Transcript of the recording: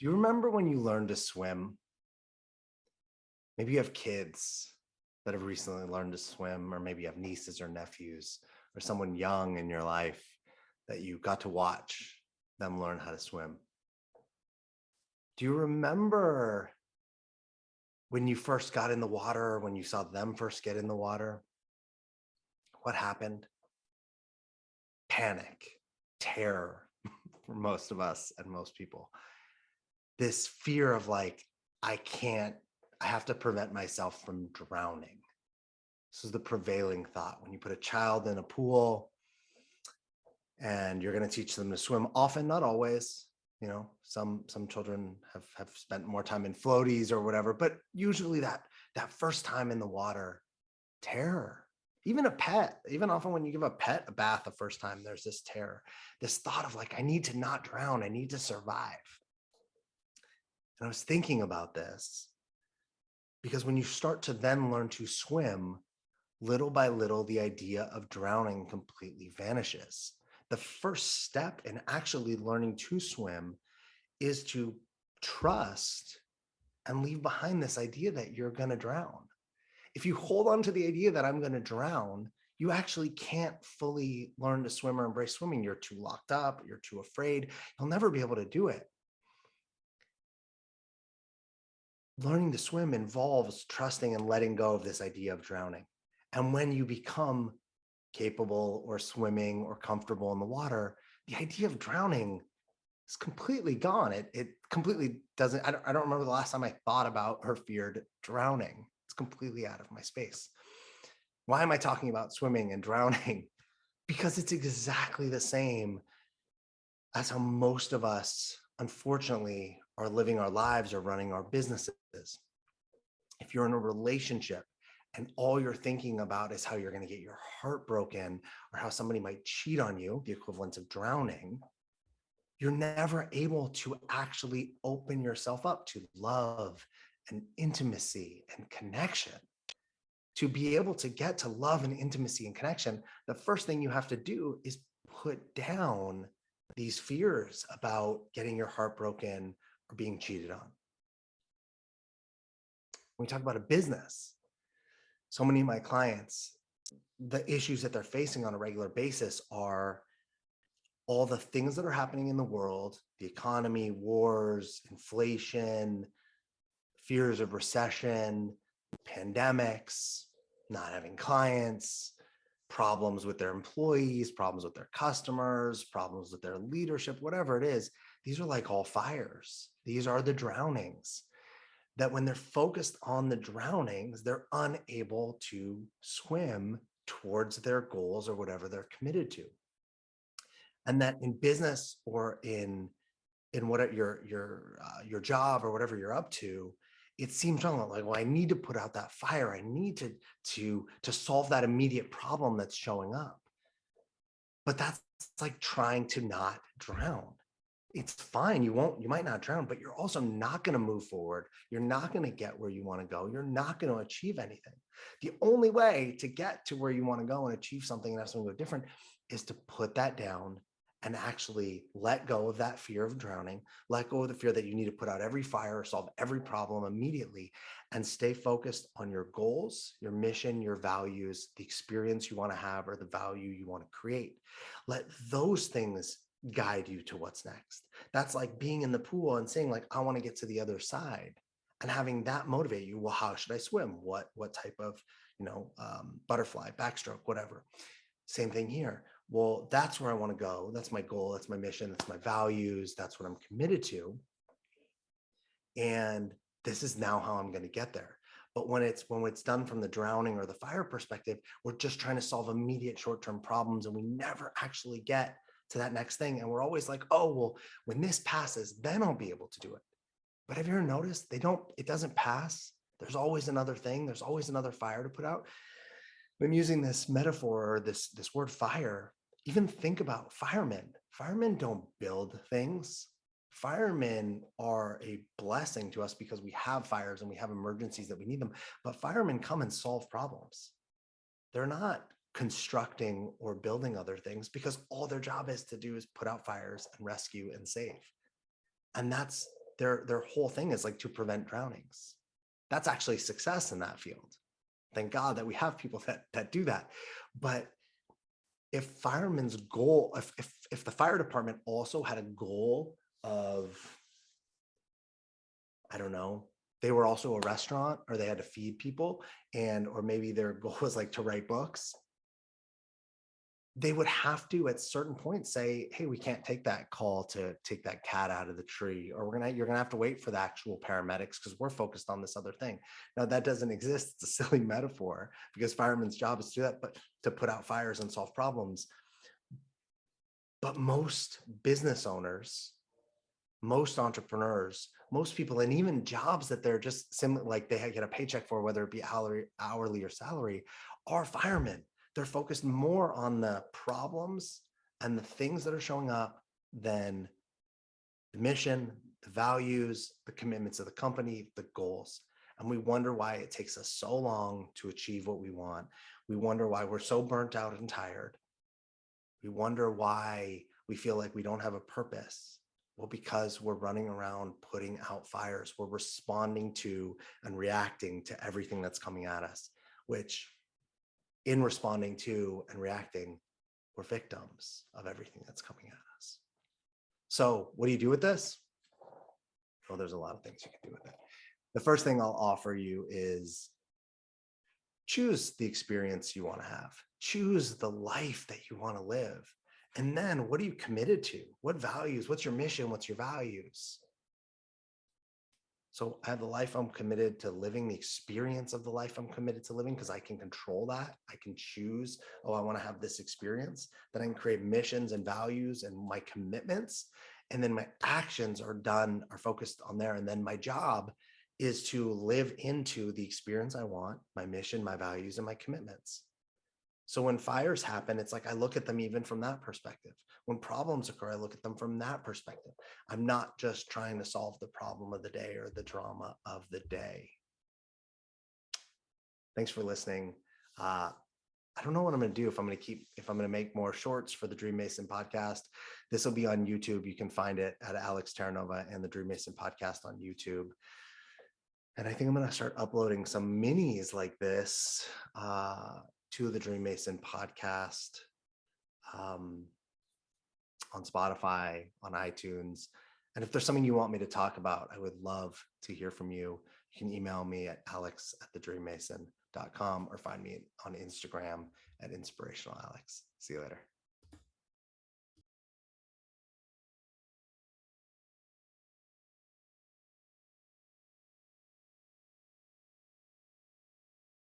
Do you remember when you learned to swim? Maybe you have kids that have recently learned to swim, or maybe you have nieces or nephews or someone young in your life that you got to watch them learn how to swim. Do you remember when you first got in the water, when you saw them first get in the water? What happened? Panic, terror for most of us and most people. This fear of like, I can't, I have to prevent myself from drowning. This is the prevailing thought. When you put a child in a pool and you're going to teach them to swim, often, not always, some children have spent more time in floaties or whatever, but usually that first time in the water, terror. Even a pet, even often when you give a pet a bath the first time, there's this terror, this thought of like, I need to not drown, I need to survive. And I was thinking about this because when you start to then learn to swim, little by little, the idea of drowning completely vanishes. The first step in actually learning to swim is to trust and leave behind this idea that you're going to drown. If you hold on to the idea that I'm going to drown, you actually can't fully learn to swim or embrace swimming. You're too locked up, you're too afraid. You'll never be able to do it. Learning to swim involves trusting and letting go of this idea of drowning. And when you become capable or swimming or comfortable in the water, the idea of drowning is completely gone. It completely doesn't, I don't remember the last time I thought about or feared drowning. It's completely out of my space. Why am I talking about swimming and drowning? Because it's exactly the same as how most of us, unfortunately, are living our lives or running our businesses. If you're in a relationship and all you're thinking about is how you're going to get your heart broken or how somebody might cheat on you, the equivalent of drowning, you're never able to actually open yourself up to love and intimacy and connection. To be able to get to love and intimacy and connection, the first thing you have to do is put down these fears about getting your heart broken or being cheated on. When we talk about a business, so many of my clients, the issues that they're facing on a regular basis are all the things that are happening in the world, the economy, wars, inflation, fears of recession, pandemics, not having clients, problems with their employees, problems with their customers, problems with their leadership, whatever it is. These are like all fires. These are the drownings that when they're focused on the drownings, they're unable to swim towards their goals or whatever they're committed to. And that in business or in what your job or whatever you're up to, it seems wrong. Like, well, I need to put out that fire. I need to solve that immediate problem that's showing up. But that's like trying to not drown. It's fine. You might not drown, but you're also not going to move forward. You're not going to get where you want to go. You're not going to achieve anything. The only way to get to where you want to go and achieve something and have something go different is to put that down and actually let go of that fear of drowning, let go of the fear that you need to put out every fire or solve every problem immediately, and stay focused on your goals, your mission, your values, the experience you want to have, or the value you want to create. Let those things guide you to what's next. That's like being in the pool and saying like, I want to get to the other side, and having that motivate you. Well, how should I swim? What type of, butterfly, backstroke, whatever. Same thing here. Well, that's where I want to go. That's my goal. That's my mission. That's my values. That's what I'm committed to. And this is now how I'm going to get there. But when it's done from the drowning or the fire perspective, we're just trying to solve immediate short-term problems, and we never actually get to that next thing. And we're always like, oh, well, when this passes, then I'll be able to do it. But have you ever noticed it doesn't pass? There's always another thing. There's always another fire to put out. I'm using this metaphor or this word fire. Even think about firemen. Firemen don't build things. Firemen are a blessing to us because we have fires and we have emergencies that we need them. But firemen come and solve problems. They're not constructing or building other things because all their job is to do is put out fires and rescue and save. And that's their whole thing is like to prevent drownings. That's actually success in that field. Thank God that we have people that do that. But if firemen's goal, if the fire department also had a goal of, I don't know, they were also a restaurant or they had to feed people, and or maybe their goal was like to write books, they would have to at certain points say, hey, we can't take that call to take that cat out of the tree, or you're gonna have to wait for the actual paramedics because we're focused on this other thing. Now that doesn't exist. It's a silly metaphor because firemen's job is to do that, but to put out fires and solve problems. But most business owners, most entrepreneurs, most people, and even jobs that they're just simply like they get a paycheck for, whether it be hourly or salary, are firemen. They're focused more on the problems and the things that are showing up than the mission, the values, the commitments of the company, the goals. And we wonder why it takes us so long to achieve what we want. We wonder why we're so burnt out and tired. We wonder why we feel like we don't have a purpose. Well, because we're running around putting out fires. We're responding to and reacting to everything that's coming at us, which in responding to and reacting, we're victims of everything that's coming at us. So what do you do with this? Well, there's a lot of things you can do with it. The first thing I'll offer you is choose the experience you want to have. Choose the life that you want to live. And then what are you committed to? What values? What's your mission? What's your values? So I have the life I'm committed to living, the experience of the life I'm committed to living, because I can control that. I can choose, oh, I want to have this experience. Then I can create missions and values and my commitments. And then my actions are focused on there. And then my job is to live into the experience I want, my mission, my values, and my commitments. So when fires happen, it's like I look at them even from that perspective. When problems occur, I look at them from that perspective. I'm not just trying to solve the problem of the day or the drama of the day. Thanks for listening. I don't know what I'm going to do, if I'm going to make more shorts for the Dream Mason podcast. This will be on YouTube. You can find it at Alex Terranova and the Dream Mason podcast on YouTube. And I think I'm going to start uploading some minis like this to the Dream Mason podcast on Spotify, on iTunes. And if there's something you want me to talk about, I would love to hear from you. You can email me at alex@thedreammason.com or find me on Instagram at inspirationalalex. See you later.